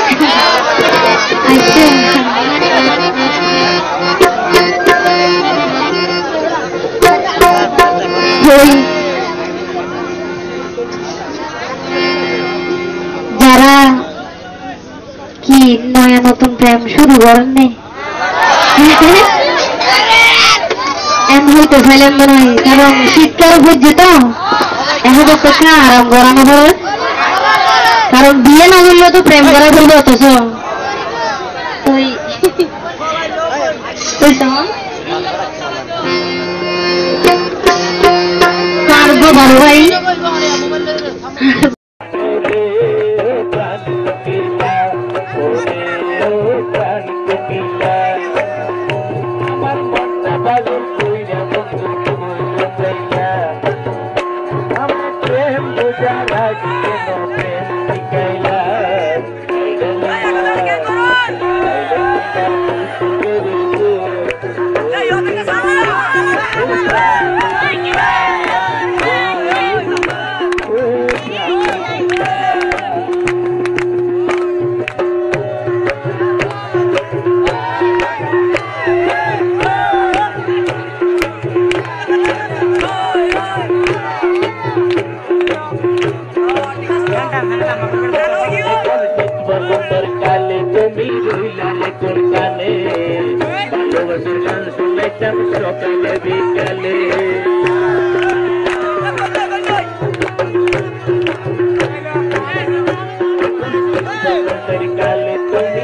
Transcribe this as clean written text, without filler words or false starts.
আচ্ছা যারা কি নয়া নতুন প্রেম শুরু করেন নাই এমন হইতে ফেলেন মনে হয় কারণ শীতকাল বুঝছে তো এখন অপেক্ষা আরাম করানো হবে কারণ বিয়ে না করলে তো প্রেম করা বলবে অথচ তুই পারবো বড় ভাই সকালে বিকালে কালে তুমি